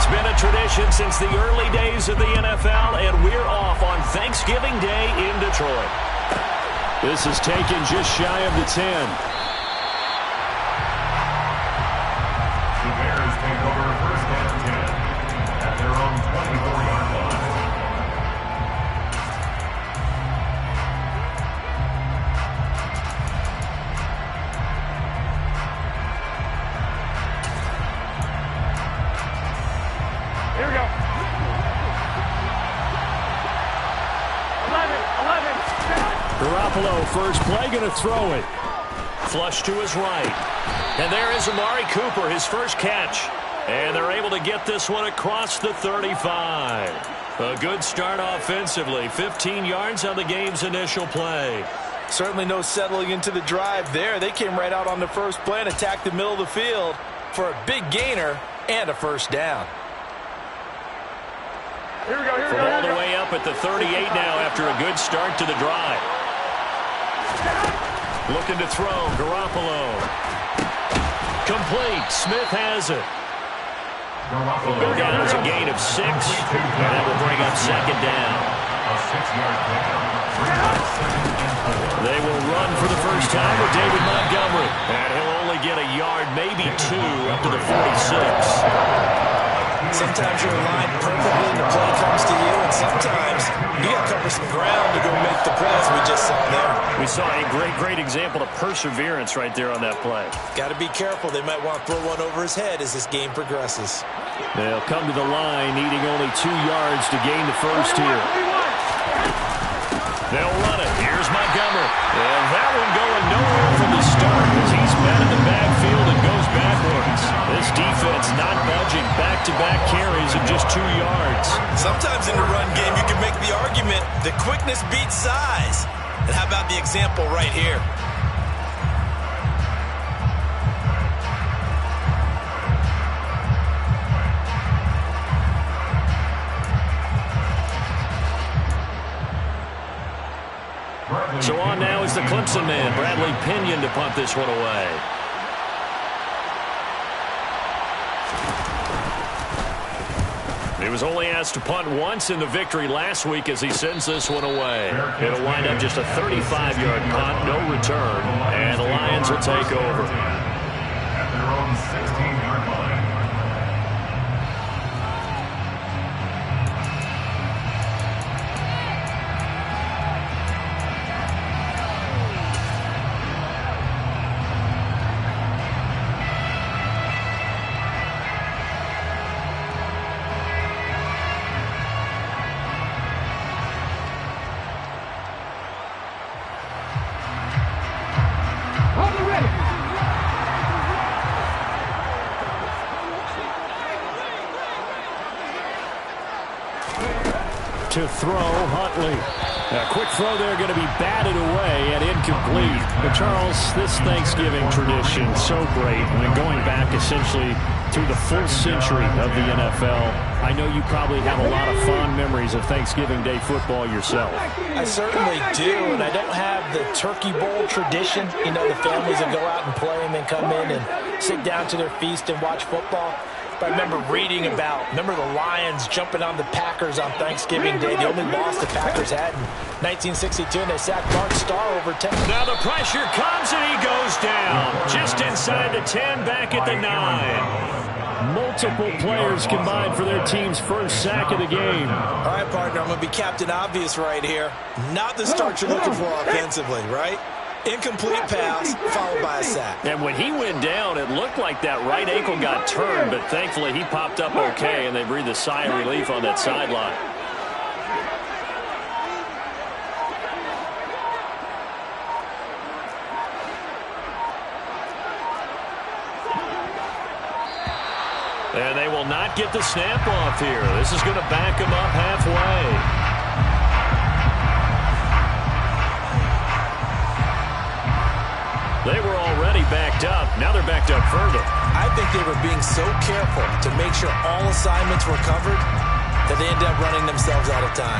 It's been a tradition since the early days of the NFL, and we're off on Thanksgiving Day in Detroit. This is taken just shy of the 10. The Bears take over first and 10 at their own 24-yard line. Here we go. 11. Garoppolo, first play, going to throw it. Flush to his right. And there is Amari Cooper, his first catch. And they're able to get this one across the 35. A good start offensively. 15 yards on the game's initial play. Certainly no settling into the drive there. They came right out on the first play and attacked the middle of the field for a big gainer and a first down. Here we go. From all the way up at the 38 now after a good start to the drive. Looking to throw, Garoppolo. Complete. Smith has it. Will go down as a gain of 6. And that will bring up second down. A 6-yard pickup. They will run for the first time with David Montgomery. And he'll only get a yard, maybe 2, up to the 46. Sometimes you're aligned perfectly and the play comes to you, and sometimes you got to cover some ground to go make the play, as we just saw there. We saw a great example of perseverance right there on that play. Got to be careful. They might want to throw one over his head as this game progresses. They'll come to the line needing only 2 yards to gain the first here. They'll run it. Here's Montgomery. And that one going nowhere from the start as he's met in the backfield and goes backwards. This defense not budging. Back-to-back carries of just 2 yards. Sometimes in the run game you can make the argument that quickness beats size. And how about the example right here? So on now is the Clemson man, Bradley Pinion, to punt this one away. He was only asked to punt once in the victory last week as he sends this one away. It'll wind up just a 35-yard punt, no return, and the Lions will take over. At their own 16-yard line. To throw, Huntley. A quick throw there, going to be batted away and incomplete. But Charles, this Thanksgiving tradition, so great. When going back essentially through the full century of the NFL, I know you probably have a lot of fond memories of Thanksgiving Day football yourself. I certainly do, and I don't have the Turkey Bowl tradition. You know, the families that go out and play and then come in and sit down to their feast and watch football. But I remember reading remember the Lions jumping on the Packers on Thanksgiving Day. The only loss the Packers had in 1962, and they sacked Mark Starr over 10. Now the pressure comes, and he goes down. Just inside the 10, back at the 9. Multiple players combined for their team's first sack of the game. All right, partner, I'm going to be Captain Obvious right here. Not the start you're looking for offensively, right? Incomplete pass, followed by a sack. And when he went down, it looked like that right ankle got turned, but thankfully he popped up okay, and they breathed a sigh of relief on that sideline. And they will not get the snap off here. This is going to back him up halfway. They were already backed up. Now they're backed up further. I think they were being so careful to make sure all assignments were covered that they ended up running themselves out of time.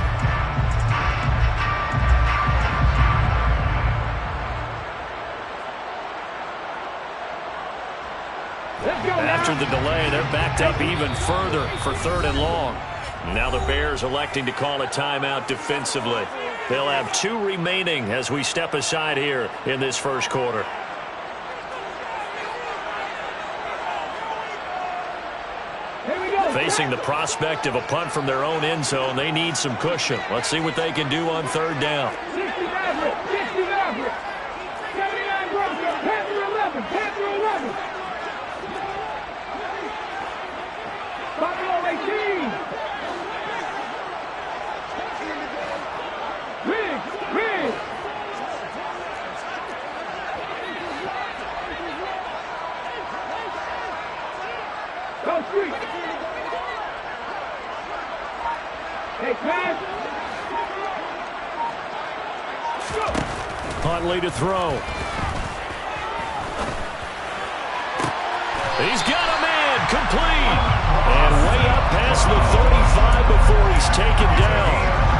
After the delay, they're backed up even further for 3rd and long. Now the Bears electing to call a timeout defensively. They'll have 2 remaining as we step aside here in this first quarter. Facing the prospect of a punt from their own end zone, they need some cushion. Let's see what they can do on 3rd down. 60 Maverick, 60 Maverick, 79 Broncos, Panther 11, Panther 11. Buffalo 18. Riggs. Go Street. Hey, pass. Huntley to throw. He's got a man, complete. And way up past the 35 before he's taken down.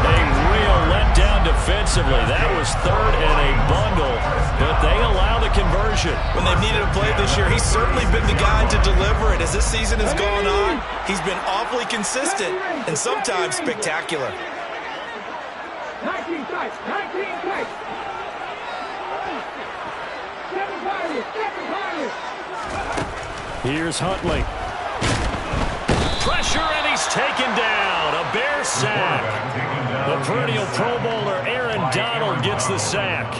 A real letdown defensively. That was 3rd and a bundle, but they allow the conversion. When they've needed a play this year, he's certainly been the guy to deliver it. As this season has gone on, he's been awfully consistent and sometimes spectacular. 19 tight, 19 tight. 7 Pirates. Here's Huntley. Pressure, and he's taken down. A Bear sack. The perennial Pro Bowler Aaron Donald gets the sack.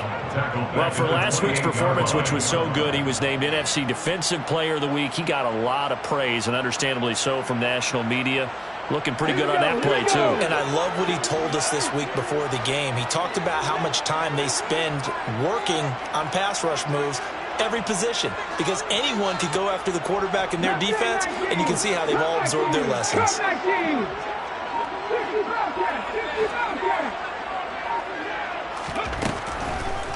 Well, for last week's performance, which was so good, he was named NFC Defensive Player of the Week. He got a lot of praise, and understandably so, from national media. Looking pretty good on that play, too. And I love what he told us this week before the game. He talked about how much time they spend working on pass rush moves, every position, because anyone could go after the quarterback in their defense, and you can see how they've all absorbed their lessons.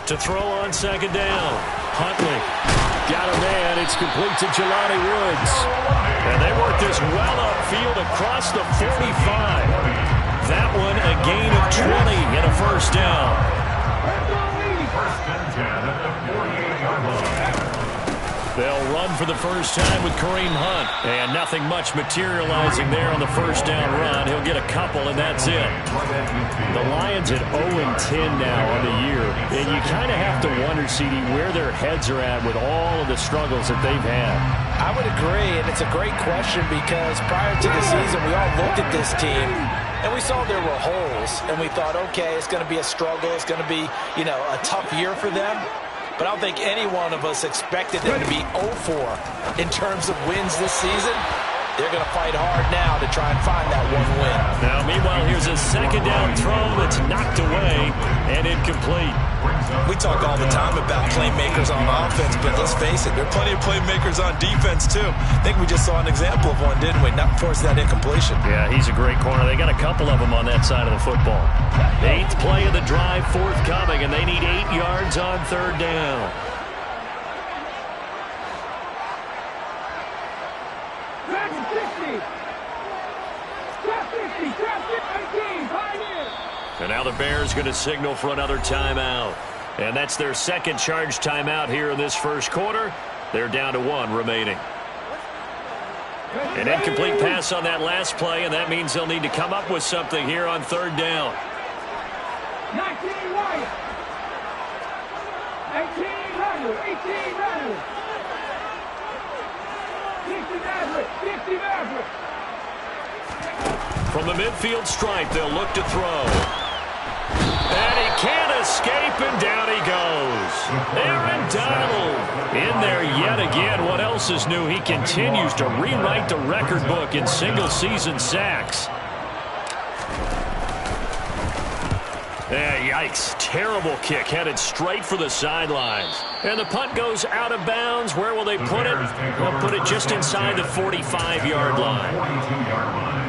To throw on 2nd down. Huntley got a man. It's complete to Jelani Woods. And they work this well upfield across the 45. That one a gain of 20 and a 1st down. 1st and 10 at the 48-yard line. They'll run for the first time with Kareem Hunt. And nothing much materializing there on the 1st down run. He'll get a couple, and that's it. The Lions at 0-10 now on the year. And you kind of have to wonder, CD, where their heads are at with all of the struggles that they've had. I would agree, and it's a great question because prior to the season, we all looked at this team, and we saw there were holes, and we thought, okay, it's going to be a struggle. It's going to be, a tough year for them. But I don't think any one of us expected them to be 0-4 in terms of wins this season. They're going to fight hard now to try and find that one win. Now, meanwhile, here's a 2nd down throw that's knocked away and incomplete. We talk all the time about playmakers on offense, but let's face it, there are plenty of playmakers on defense, too. I think we just saw an example of one, didn't we? Not force that incompletion. Yeah, he's a great corner. They got a couple of them on that side of the football. 8th play of the drive forthcoming, and they need 8 yards on 3rd down. And now the Bears going to signal for another timeout. And that's their 2nd charge timeout here in this first quarter. They're down to 1 remaining. An incomplete pass on that last play, and that means they'll need to come up with something here on 3rd down. 19 Wyatt. 18 Randall. 18 Randall. 60 Maverick. 60 Maverick. From the midfield stripe, they'll look to throw. And he can't escape, and down he goes. Aaron Donald in there yet again. What else is new? He continues to rewrite the record book in single-season sacks. Yikes. Terrible kick headed straight for the sidelines. And the punt goes out of bounds. Where will they put it? They'll put it just inside the 45-yard line. 42-yard line.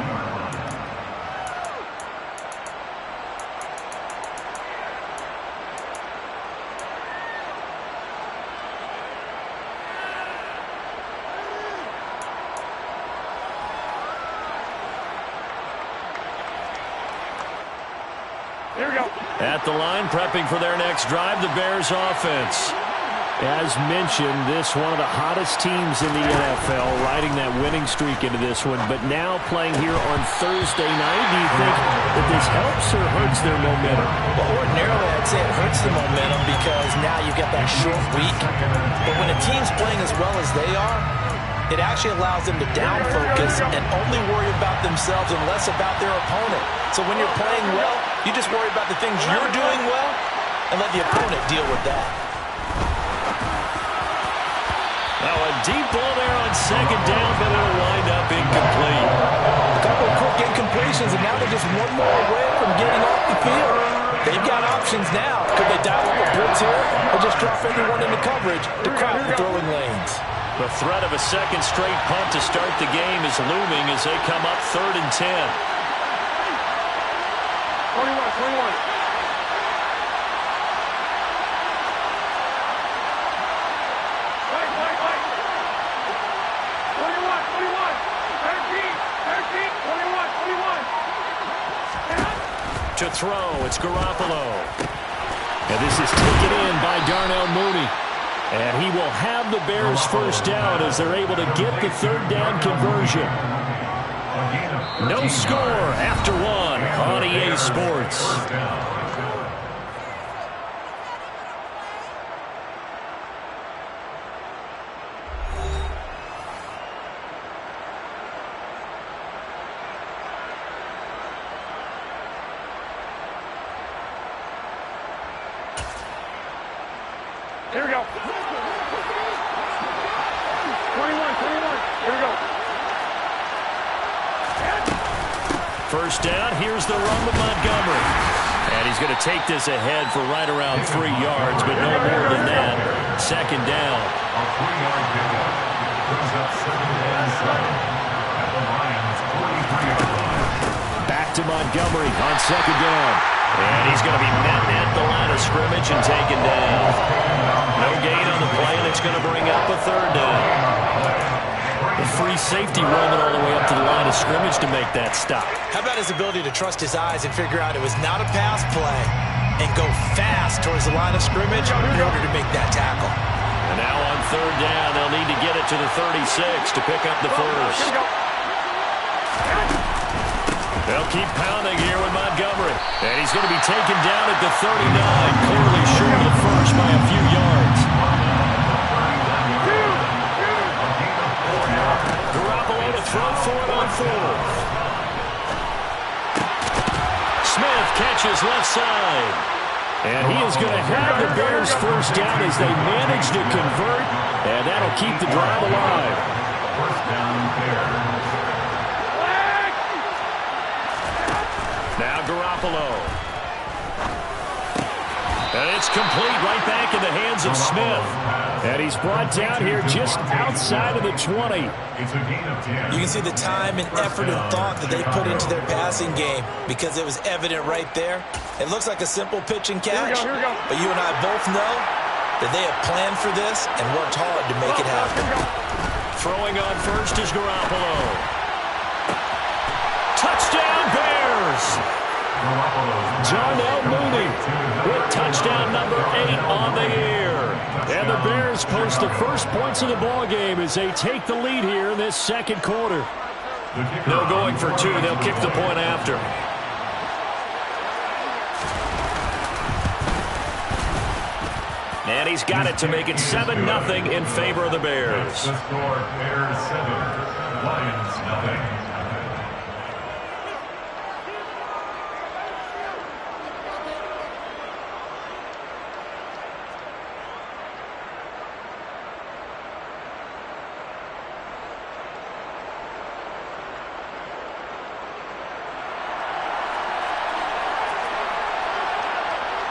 Here we go. At the line, prepping for their next drive, the Bears offense. As mentioned, this one of the hottest teams in the NFL, riding that winning streak into this one, but now playing here on Thursday night. Do you think that this helps or hurts their momentum? Well, ordinarily, I'd say it hurts the momentum because now you've got that short week. But when a team's playing as well as they are, it actually allows them to down focus and only worry about themselves and less about their opponent. So when you're playing well, you just worry about the things you're doing well and let the opponent deal with that. Now a deep ball there on second down, but it'll wind up incomplete. A couple of quick incompletions, and now they're just one more away from getting off the field. They've got options now. Could they dial up a blitz here or just drop everyone into coverage to crowd the throwing lanes? The threat of a second straight punt to start the game is looming as they come up 3rd and 10. 21. To throw, it's Garoppolo. And this is taken in by Darnell Mooney. And he will have the Bears first down as they're able to get the 3rd down conversion. No score after 1 on EA Sports. Here we go. 21. Here we go. First down, here's the run with Montgomery. And he's going to take this ahead for right around 3 yards, but no more than that. Second down. A 3-yard pickup. Brings up 2nd and 7 at the Lions' 43-yard line. Back to Montgomery on second down. And he's going to be met at the line of scrimmage and taken down. No gain on the play, and it's going to bring up a 3rd down. The free safety roaming all the way up to the line of scrimmage to make that stop. How about his ability to trust his eyes and figure out it was not a pass play and go fast towards the line of scrimmage in order to make that tackle. And now on 3rd down, they'll need to get it to the 36 to pick up the first. They'll keep pounding here with Montgomery. And he's going to be taken down at the 39, clearly short of the first by a few yards. Garoppolo to throw for it on 4th. Smith catches left side. And he is going to have the Bears first down as they manage to convert. And that'll keep the drive alive. First down, Bears. Now Garoppolo. And it's complete right back in the hands of Smith. And he's brought down here just outside of the 20. It's a gain of 10. You can see the time and effort and thought that they put into their passing game because it was evident right there. It looks like a simple pitch and catch, Here we go. but you and I both know that they have planned for this and worked hard to make it happen. Throwing on first is Garoppolo. Touchdown Bears! Darnell Mooney with touchdown number 8 on the year. And the Bears post the first points of the ball game as they take the lead here in this second quarter. No going for 2. They'll kick the point after. And he's got it to make it 7-0 in favor of the Bears. The score, Bears 7, Lions 0.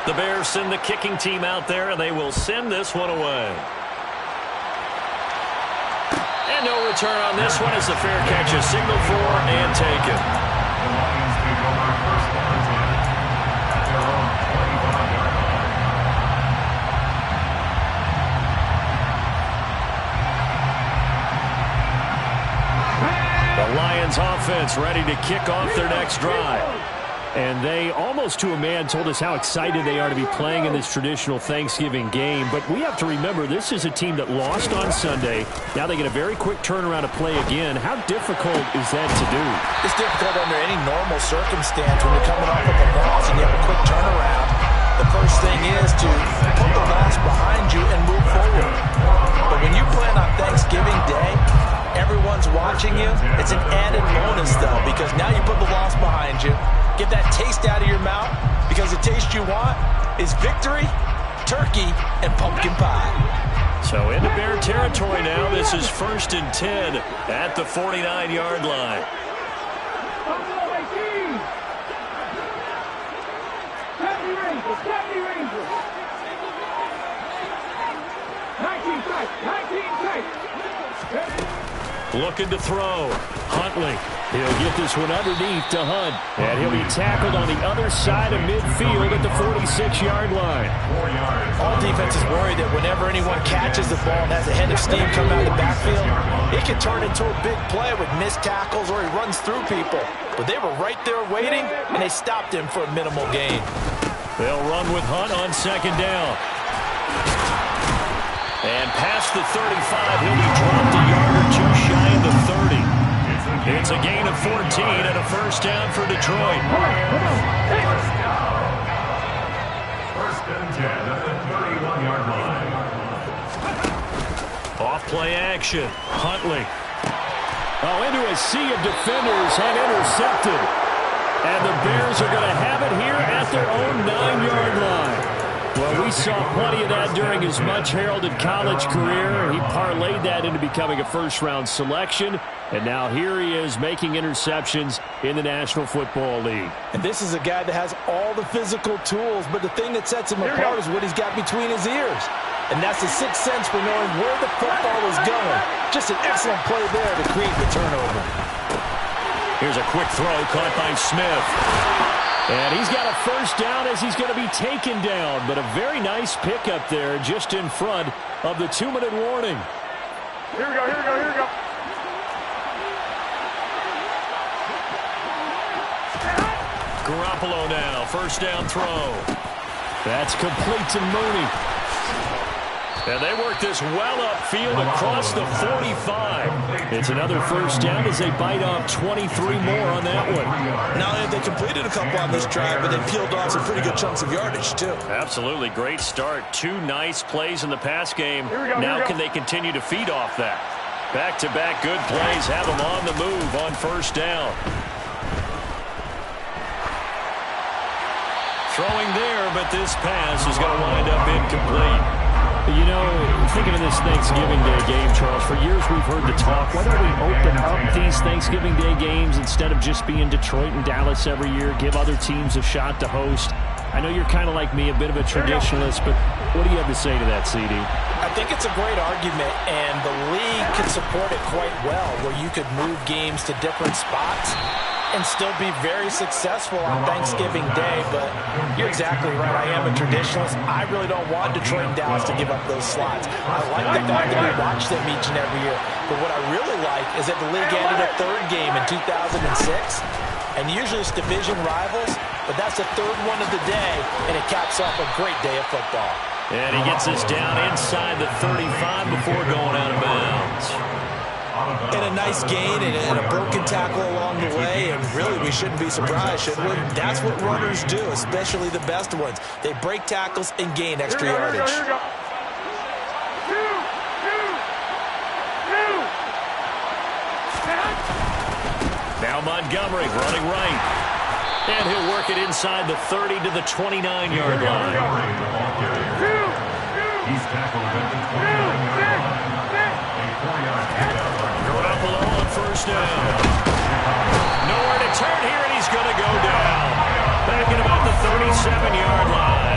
The Bears send the kicking team out there, and they will send this one away. And no return on this one as the fair catch is signaled for and taken. The Lions take over first down and 10 at their own 25-yard line. The Lions offense ready to kick off their next drive. And they, almost to a man, told us how excited they are to be playing in this traditional Thanksgiving game. But we have to remember, this is a team that lost on Sunday. Now they get a very quick turnaround to play again. How difficult is that to do? It's difficult under any normal circumstance when you're coming off of a loss and you have a quick turnaround. The first thing is to put the loss behind you and move forward. But when you play on Thanksgiving Day, everyone's watching you. It's an added bonus, though, because now you put the loss behind you. Get that taste out of your mouth, because the taste you want is victory, turkey, and pumpkin pie. So into Bear territory now. This is 1st and 10 at the 49-yard line. Looking to throw. Huntley. He'll get this one underneath to Hunt. And he'll be tackled on the other side of midfield at the 46-yard line. All defenses worry that whenever anyone catches the ball and has a head of steam coming out of the backfield, it can turn into a big play with missed tackles or he runs through people. But they were right there waiting, and they stopped him for a minimal gain. They'll run with Hunt on 2nd down. And past the 35, he'll be dropped a yard or two shy of the 30. It's a gain of 14 and a 1st down for Detroit. 1st and 10 at the 31-yard line. Off play action. Huntley. Oh, into a sea of defenders and intercepted. And the Bears are going to have it here at their own 9-yard line. Well, we saw plenty of that during his much-heralded college career. He parlayed that into becoming a first-round selection. And now here he is making interceptions in the National Football League. And this is a guy that has all the physical tools, but the thing that sets him apart is what he's got between his ears. And that's the sixth sense for knowing where the football is going. Just an excellent play there to create the turnover. Here's a quick throw caught by Smith. And he's got a 1st down as he's going to be taken down. But a very nice pickup there just in front of the 2-minute warning. Here we go, here we go, here we go. Garoppolo now, 1st down throw. That's complete to Mooney. And they work this well upfield across the 45. It's another 1st down as they bite off 23 more on that one. Not only have they completed a couple on this drive, but they peeled off some pretty good chunks of yardage, too. Absolutely. Great start. 2 nice plays in the pass game. Now can they continue to feed off that? Back-to-back good plays have them on the move on 1st down. Throwing there, but this pass is going to wind up incomplete. You know, thinking of this Thanksgiving Day game, Charles, for years we've heard the talk, why don't we open up these Thanksgiving Day games instead of just being Detroit and Dallas every year, give other teams a shot to host? I know you're kind of like me, a bit of a traditionalist, but what do you have to say to that, CD? I think it's a great argument, and the league can support it quite well, where you could move games to different spots and still be very successful on Thanksgiving Day. But you're exactly right. I am a traditionalist. I really don't want Detroit and Dallas to give up those slots. I like the fact that we watch them each and every year. But what I really like is that the league added a 3rd game in 2006. And usually it's division rivals, but that's the 3rd one of the day, and it caps off a great day of football. And he gets us down inside the 35 before going out of bounds. And a nice gain and a broken tackle along the way, and really we shouldn't be surprised, should we? That's what runners do, especially the best ones. They break tackles and gain extra yardage. Here we go. Now Montgomery running right. And he'll work it inside the 30 to the 29-yard line. He's tackled at the 29-yard line. Garoppolo on 1st down. Nowhere to turn here, and he's going to go down. Back at about the 37-yard line.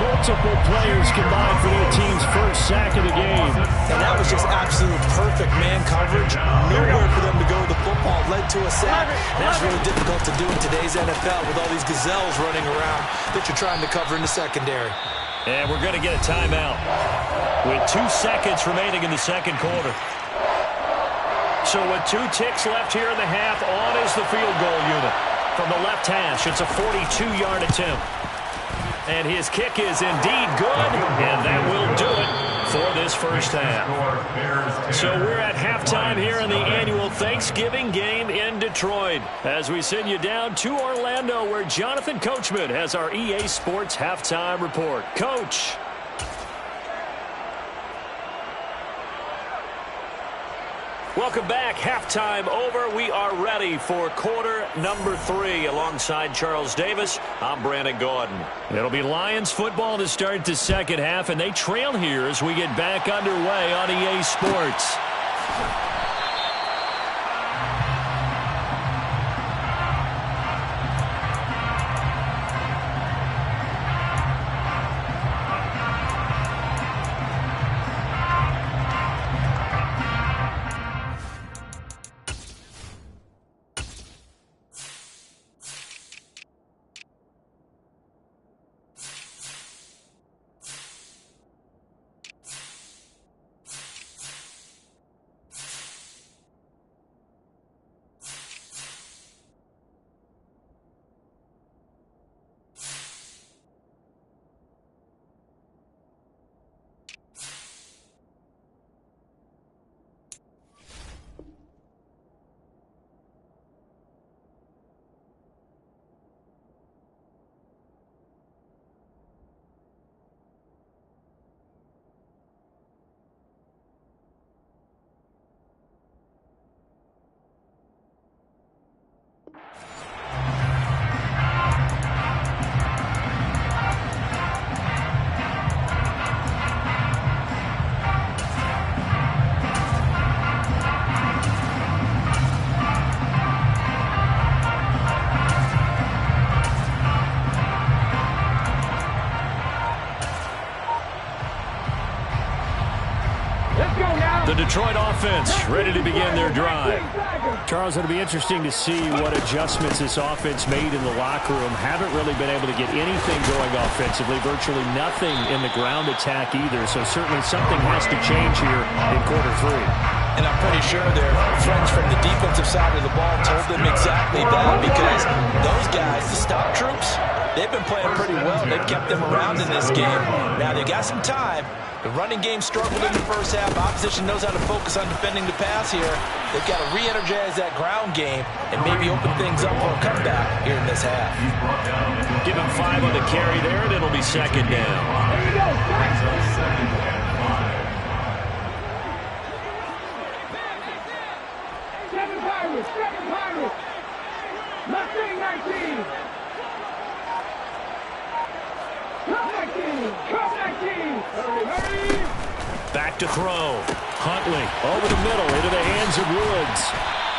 Multiple players combined for their team's 1st sack of the game. And that was just absolute perfect man coverage. Nowhere for them to go with the football. Led to a sack. And that's really difficult to do in today's NFL with all these gazelles running around that you're trying to cover in the secondary. And we're going to get a timeout with 2 seconds remaining in the 2nd quarter. So with 2 ticks left here in the half, on is the field goal unit. from the left hash. It's a 42-yard attempt. And his kick is indeed good, and that will do it for this first half. So we're at halftime here in the annual Thanksgiving game in Detroit as we send you down to Orlando where Jonathan Coachman has our EA Sports halftime report. Coach. Welcome back. Halftime over. We are ready for quarter number 3. Alongside Charles Davis, I'm Brandon Gaudin. It'll be Lions football to start the second half, and they trail here as we get back underway on EA Sports. The Detroit offense ready to begin their drive. Charles, it'll be interesting to see what adjustments this offense made in the locker room. Haven't really been able to get anything going offensively, virtually nothing in the ground attack either. So certainly something has to change here in quarter 3. And I'm pretty sure their friends from the defensive side of the ball told them exactly that, because those guys, the stop troops, they've been playing pretty well. They've kept them around in this game. Now they got some time. The running game struggled in the first half. Opposition knows how to focus on defending the pass here. They've got to re-energize that ground game and maybe open things up for a comeback here in this half. Give him 5 on the carry there, and it'll be second down. Seven Pirates. Mustang 19. Cup 19. Hurry. Back to throw. Huntley over the middle into the hands of Woods.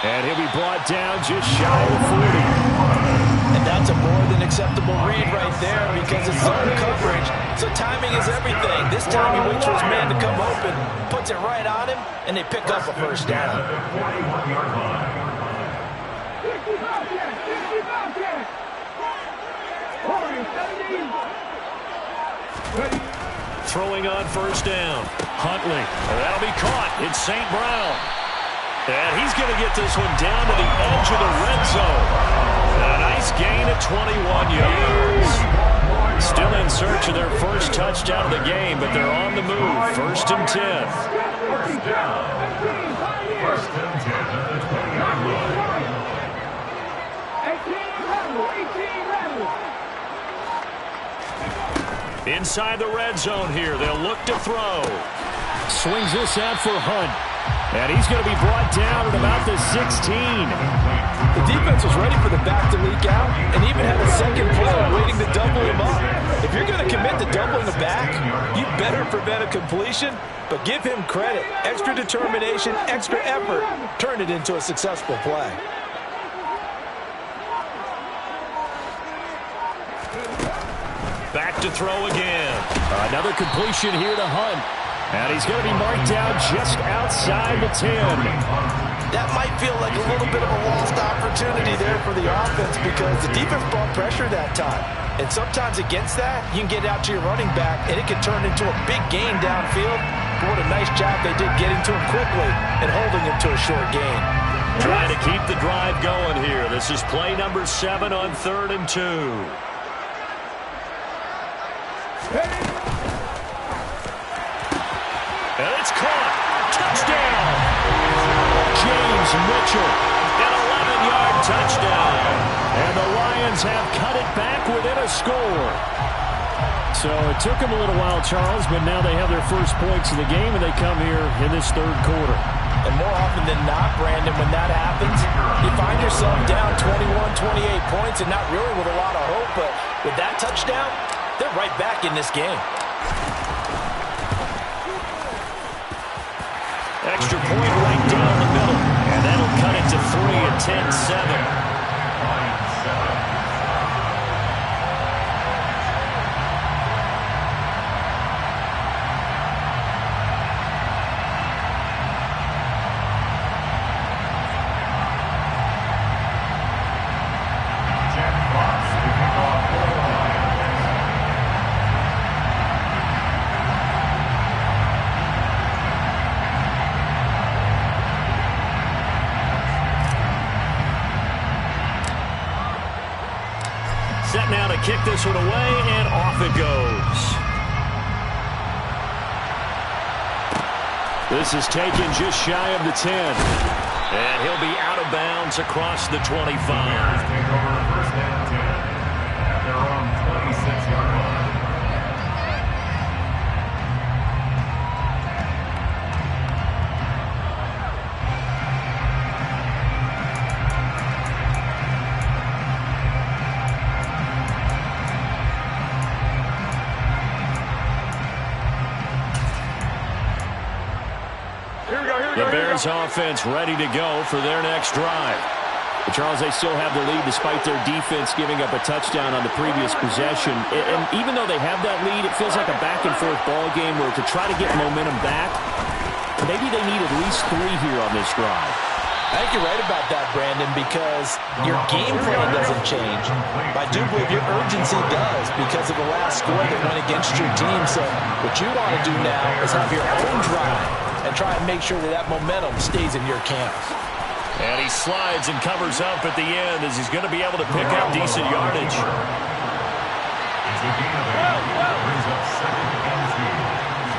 And he'll be brought down just shy of 40. And that's a more than acceptable read right there because it's zone coverage. So timing is everything. This time he waits for his man to come open, puts it right on him, and they pick up a first down. 65 yards. 70. Throwing on first down. Huntley. That'll be caught. It's St. Brown. And he's going to get this one down to the edge of the red zone. A nice gain of 21 yards. Still in search of their first touchdown of the game, but they're on the move. First and 10. First and 10 at the 20-yard line. 18 Inside the red zone here. They'll look to throw. Swings this out for Hunt. And he's going to be brought down at about the 16. The defense was ready for the back to leak out and even had a second play waiting to double him up. If you're going to commit to doubling the back, you better prevent a completion, but give him credit. Extra determination, extra effort, turn it into a successful play. Back to throw again. Another completion here to Hunt. And he's going to be marked down just outside the 10. That might feel like a little bit of a lost opportunity there for the offense because the defense brought pressure that time. And sometimes against that, you can get out to your running back, and it can turn into a big gain downfield. But what a nice job they did getting to him quickly and holding him to a short gain. Trying to keep the drive going here. This is play number 7 on 3rd and 2. And it's caught. Touchdown. James Mitchell. An 11-yard touchdown. And the Lions have cut it back within a score. So it took them a little while, Charles, but now they have their first points of the game, and they come here in this 3rd quarter. And more often than not, Brandon, when that happens, you find yourself down 21, 28 points, and not really with a lot of hope, but with that touchdown, they're right back in this game. Extra point right down the middle, and that'll cut it to 3 at 10-7. Set now to kick this one away, and off it goes. This is taken just shy of the 10. And he'll be out of bounds across the 25. Take over 1st and 10 at their own 26-yard line. The Bears offense ready to go for their next drive. But Charles, they still have the lead despite their defense giving up a touchdown on the previous possession. And even though they have that lead, it feels like a back-and-forth ball game where to try to get momentum back, maybe they need at least 3 here on this drive. I think you're right about that, Brandon, because your game plan doesn't change. But I do believe your urgency does because of the last score that went against your team. So what you want to do now is have your own drive and try and make sure that that momentum stays in your camp. And he slides and covers up at the end as he's going to be able to pick up decent yardage. It's a gain of 8. Brings up 2nd and 2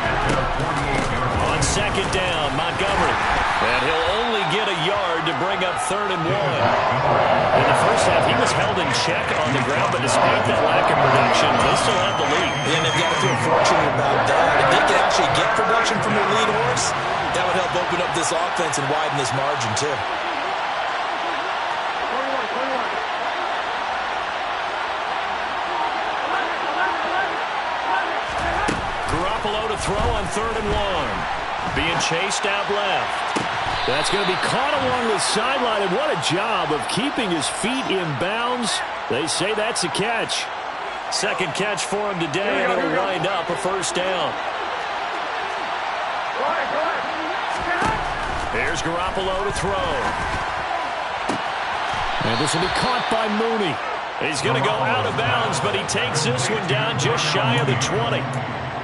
at the 48-yard line. On 2nd down, Montgomery. And he'll only get a yard to bring up 3rd and 1. In the first half, he was held in check on the ground, but despite that lack of production, they still have the lead. And they've got to feel fortunate about that. If they can actually get production from their lead horse, that would help open up this offense and widen this margin, too. Garoppolo to throw on 3rd and 1. Being chased out left. That's going to be caught along the sideline, and what a job of keeping his feet in bounds. They say that's a catch. 2nd catch for him today, and it'll wind up a 1st down. Here's Garoppolo to throw. And this will be caught by Mooney. He's going to go out of bounds, but he takes this one down just shy of the 20.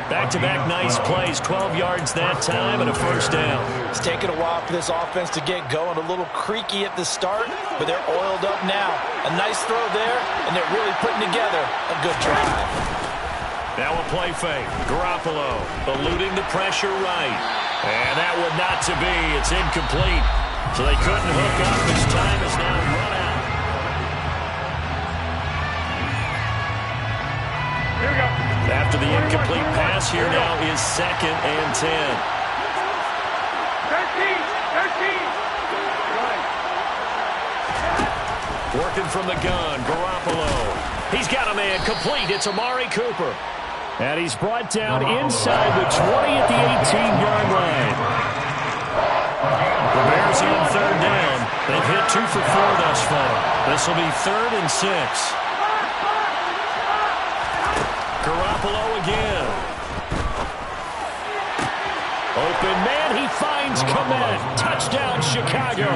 Back-to-back nice plays, 12 yards that time and a 1st down. It's taken a while for this offense to get going. A little creaky at the start, but they're oiled up now. A nice throw there, and they're really putting together a good drive. Now a play fake. Garoppolo eluding the pressure right. And that would not to be. It's incomplete. So they couldn't hook up. His time is now run out. Here we go. After the incomplete pass, here now is 2nd and 10. 13. Working from the gun, Garoppolo. He's got a man complete. It's Amari Cooper. And he's brought down inside the 20 at the 18-yard line. The Bears on 3rd down. They've hit 2 for 4 thus far. This will be 3rd and 6. Garoppolo again. Open man, he finds Kmet. Touchdown, Chicago.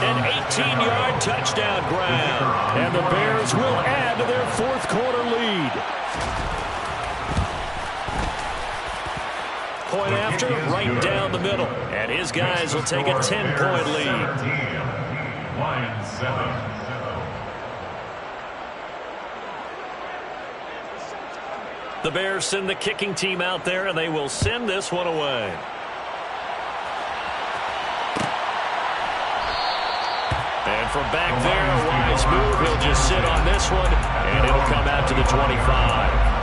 An 18-yard touchdown grab. And the Bears will add to their 4th quarter lead. point after, right down the middle. And his guys will take a 10-point lead. Lions 7. The Bears send the kicking team out there, and they will send this one away. And from back there, a wise move. He'll just sit on this one, and it'll come out to the 25.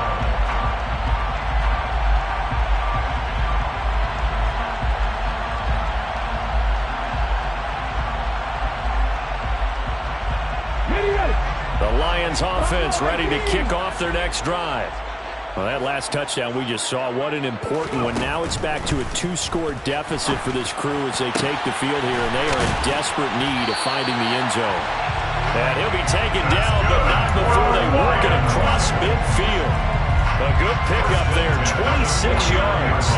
The Lions offense ready to kick off their next drive. Well, that last touchdown we just saw, what an important one. Now it's back to a 2-score deficit for this crew as they take the field here, and they are in desperate need of finding the end zone. And he'll be taken down, but not before they work it across midfield. A good pickup there, 26 yards.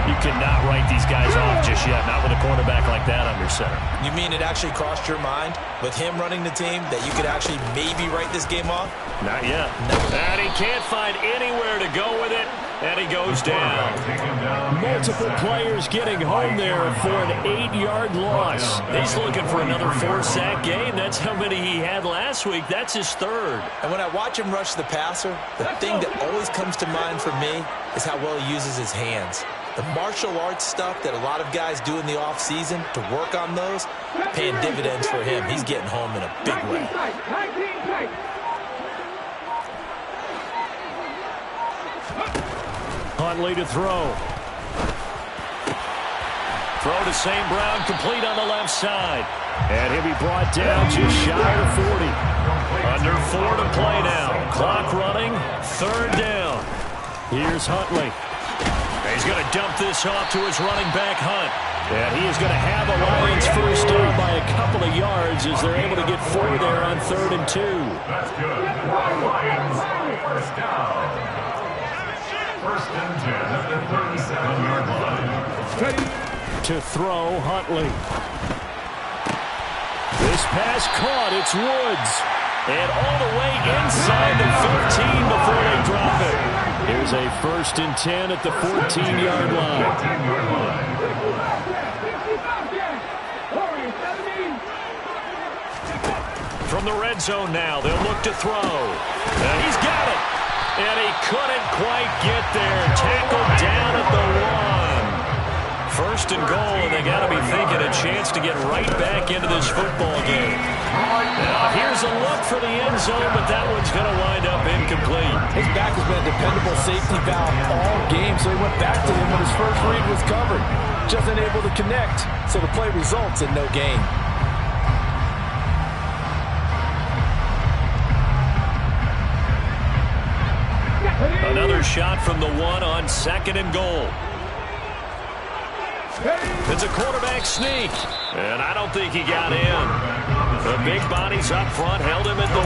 You cannot write these guys off just yet, not with a quarterback like that under center. You mean it actually crossed your mind with him running the team that you could actually maybe write this game off? Not yet. No. And he can't find anywhere to go with it, and he goes down. Multiple players getting home there for an 8-yard loss. He's looking for another 4-sack game. That's how many he had last week. That's his third. And when I watch him rush the passer, the thing that always comes to mind for me is how well he uses his hands. The martial arts stuff that a lot of guys do in the offseason to work on those, paying dividends for him. He's getting home in a big way. Huntley to throw. Throw to St. Brown, complete on the left side. And he'll be brought down just shy of 40. Under 4 to play now. Clock running, 3rd down. Here's Huntley. He's going to dump this off to his running back, Hunt. And he is going to have a Lions first down by a couple of yards as they're able to get 4 there on 3rd and 2. That's good. Lions first down. 1st and 10 at the 37-yard line. To throw, Huntley. This pass caught. It's Woods. And all the way inside the 15 before they drop it. Here's a 1st and 10 at the 14-yard line. From the red zone now, they'll look to throw. And he's got it. And he couldn't quite get there. Tackled down at the 1. 1st and goal, and they got to be thinking a chance to get right back into this football game. Now here's a look for the end zone, but that one's going to wind up incomplete. His back has been a dependable safety valve all game, so he went back to him when his first read was covered. Just unable to connect, so the play results in no gain. Another shot from the 1 on 2nd and goal. It's a quarterback sneak, and I don't think he got in. The big bodies up front held him at the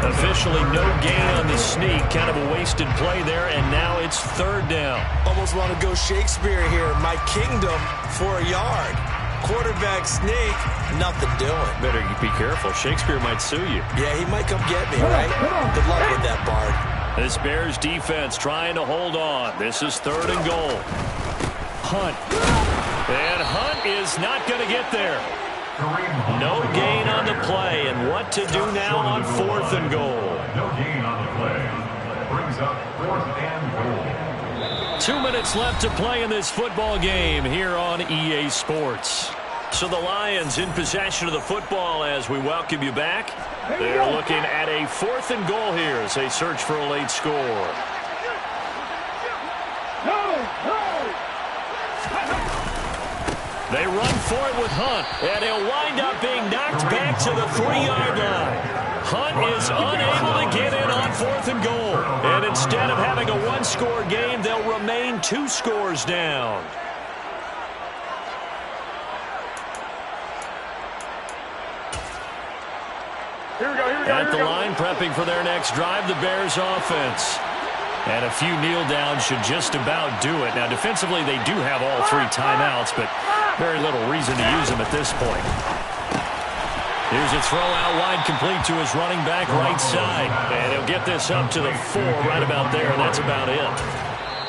1. Officially no gain on the sneak, kind of a wasted play there, and now it's 3rd down. Almost want to go Shakespeare here. My kingdom for a yard. Quarterback sneak, nothing doing. Better be careful. Shakespeare might sue you. Yeah, he might come get me, right? Good luck with that, Bard. This Bears defense trying to hold on. This is 3rd and goal. Hunt. And Hunt is not going to get there. No gain on the play. And what to do now on 4th and goal. No gain on the play. Brings up 4th and goal. 2 minutes left to play in this football game here on EA Sports. So the Lions in possession of the football as we welcome you back. They're looking at a 4th and goal here as they search for a late score. They run for it with Hunt, and he'll wind up being knocked back to the 3-yard line. Hunt is unable to get in on 4th and goal. And instead of having a 1-score game, they'll remain 2 scores down. At the line, prepping for their next drive, the Bears offense. And a few kneel downs should just about do it. Now, defensively, they do have all 3 timeouts, but very little reason to use them at this point. Here's a throw out wide, complete to his running back right side. And he'll get this up to the 4 right about there, and that's about it.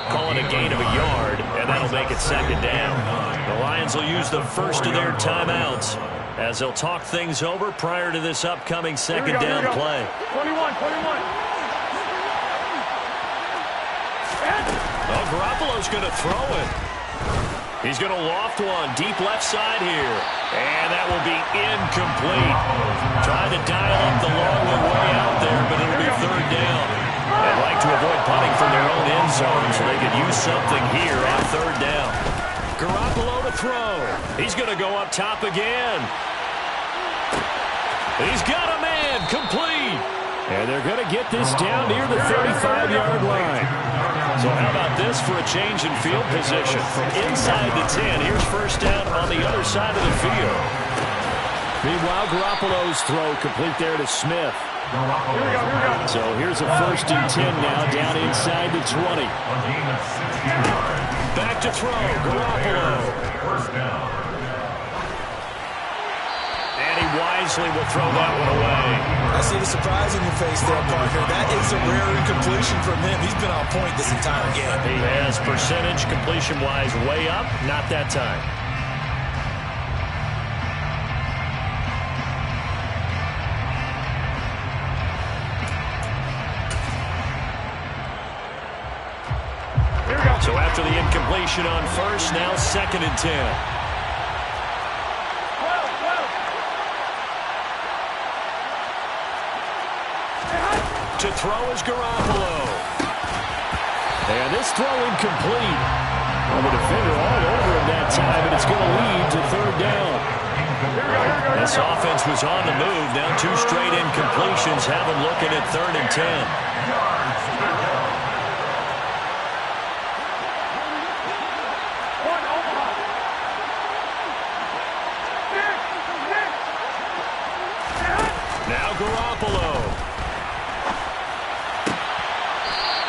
calling a gain of a yard, and that'll make it second down. The Lions will use the first of their timeouts as they'll talk things over prior to this upcoming second down play. 21. Oh, Garoppolo's going to throw it. He's going to loft one deep left side here. And that will be incomplete. Trying to dial up the long way out there, but it'll be third down. They'd like to avoid punting from their own end zone so they could use something here on third down. Garoppolo to throw. He's going to go up top again. He's got a man, complete. And they're going to get this down near the 35-yard line. So how about this for a change in field position? From inside the 10, here's first down on the other side of the field. Meanwhile, Garoppolo's throw complete there to Smith. So here's a 1st and 10 now, down inside the 20. Back to throw, Garoppolo. First down. And he wisely will throw that one away. I see the surprise in your face there, partner. That is a rare incompletion from him. He's been on point this entire game. He has percentage completion-wise way up, not that time. So after the incompletion on first, now 2nd and 10. To throw is Garoppolo. And this throw incomplete. Well, the defender all over him that time, and it's going to lead to third down. This offense was on the move. Now 2 straight incompletions have them looking at 3rd and 10. Garoppolo.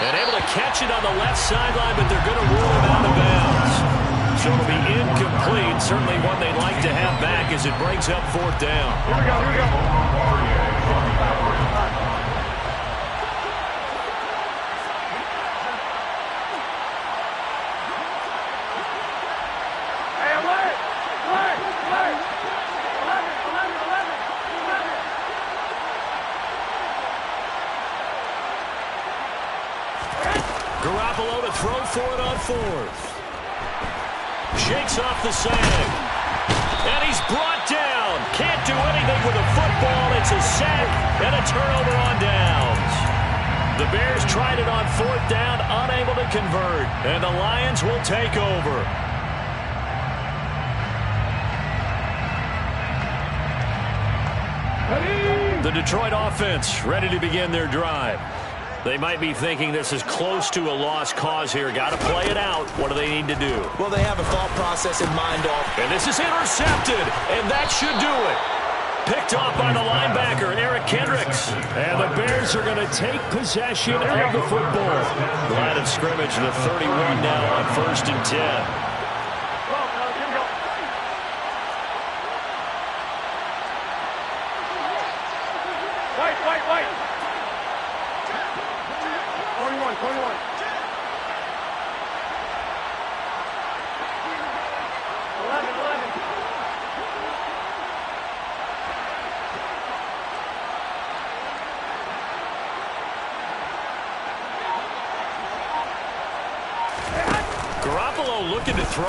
And able to catch it on the left sideline, but they're going to rule him out of bounds. So it'll be incomplete. Certainly one they'd like to have back as it brings up 4th down. Here we go. Garoppolo to throw for it on 4th. Shakes off the sand. And he's brought down. Can't do anything with a football. It's a sack and a turnover on downs. The Bears tried it on 4th down, unable to convert. And the Lions will take over. The Detroit offense ready to begin their drive. They might be thinking this is close to a lost cause here. Got to play it out. What do they need to do? Well, they have a thought process in mind, And this is intercepted, and that should do it. Picked off by the linebacker, Eric Kendricks. And the Bears are going to take possession of the football. Line of scrimmage, the 31 now on 1st and 10. Wait. 21. Garoppolo looking to throw.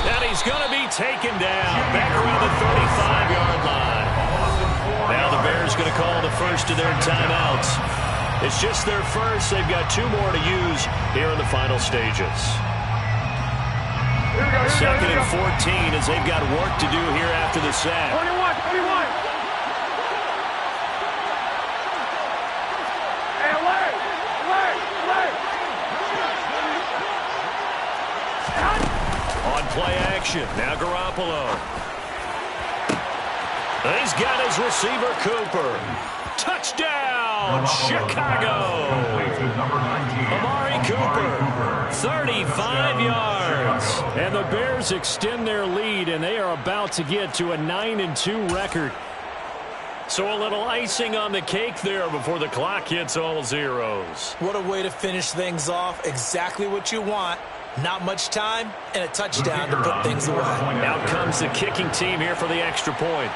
And he's going to be taken down. Back around the 35-yard line. Now the Bears going to call the first of their timeouts. It's just their first. They've got 2 more to use here in the final stages. 2nd and 14 as they've got work to do here after the sack. 21. Hey, away. On play action. Now Garoppolo. He's got his receiver, Cooper. Touchdown, Chicago. Amari Cooper, 35 yards. And the Bears extend their lead, and they are about to get to a 9-2 record. So a little icing on the cake there before the clock hits all zeros. What a way to finish things off. Exactly what you want. Not much time and a touchdown to put things away. Out comes the kicking team here for the extra point.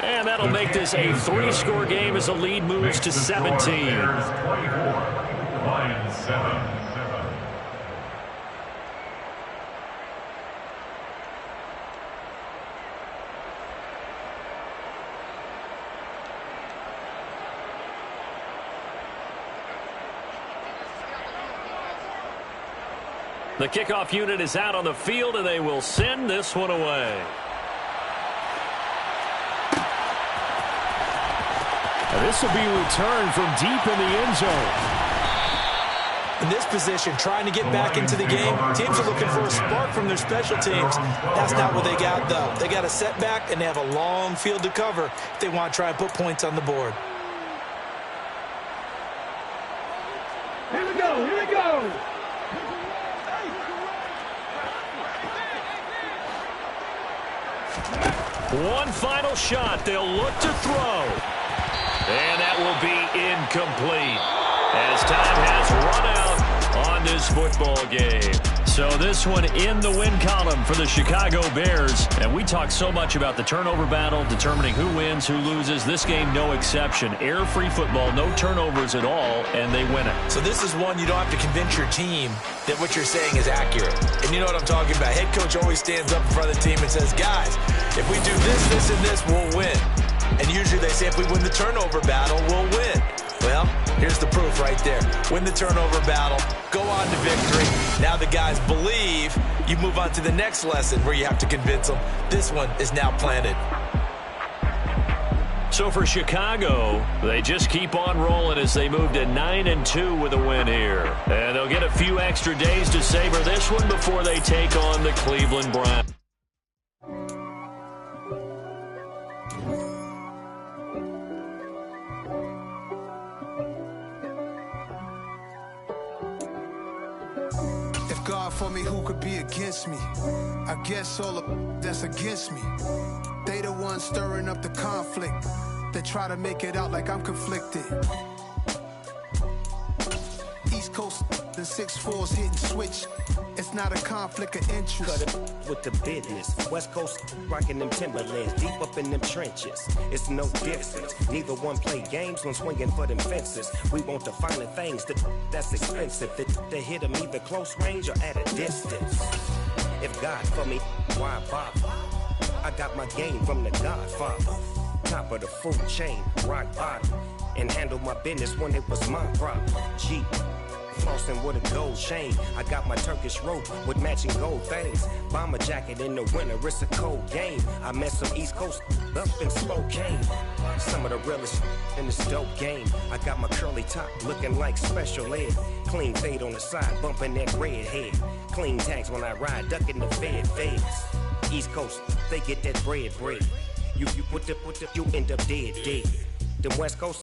And that'll make this a 3-score game as the lead moves to 17. Bears 24, Lions 7. The kickoff unit is out on the field, and they will send this one away. And this will be returned from deep in the end zone. In this position, trying to get back into the game, teams are looking for a spark from their special teams. That's not what they got, though. They got a setback, and they have a long field to cover if they want to try and put points on the board. Here we go, here we go. One final shot. They'll look to throw. And that will be incomplete as time has run out on this football game. So this one in the win column for the Chicago Bears. And we talk so much about the turnover battle, determining who wins, who loses. This game, no exception. Air-free football, no turnovers at all, and they win it. So this is one you don't have to convince your team that what you're saying is accurate. And you know what I'm talking about. Head coach always stands up in front of the team and says, guys, if we do this, this, and this, we'll win. And usually they say if we win the turnover battle, we'll win. Well, here's the proof right there. Win the turnover battle, go on to victory. Now the guys believe. You move on to the next lesson where you have to convince them. This one is now planted. So for Chicago, they just keep on rolling as they move to 9-2 with a win here. And they'll get a few extra days to savor this one before they take on the Cleveland Browns. God for me, who could be against me? I guess all of that's against me. They the ones stirring up the conflict. They try to make it out like I'm conflicted. East Coast and 6'4's hitting switch. It's not a conflict of interest. Cut it with the business. West Coast rocking them Timberlands, deep up in them trenches. It's no difference. Neither one play games when swinging for them fences. We want the finer things that's expensive. They hit them either close range or at a distance. If God for me, why bother? I got my game from the Godfather. Top of the food chain, rock bottom. And handle my business when it was my problem. Jeep. Flossing with a gold chain. I got my Turkish rope with matching gold things. Bomber jacket in the winter, it's a cold game. I met some East Coast up in Spokane. Some of the realest in this dope game. I got my curly top looking like special ed. Clean fade on the side, bumping that red head. Clean tags when I ride, ducking the feds. East Coast, they get that bread. You put the, you end up dead. Them West Coast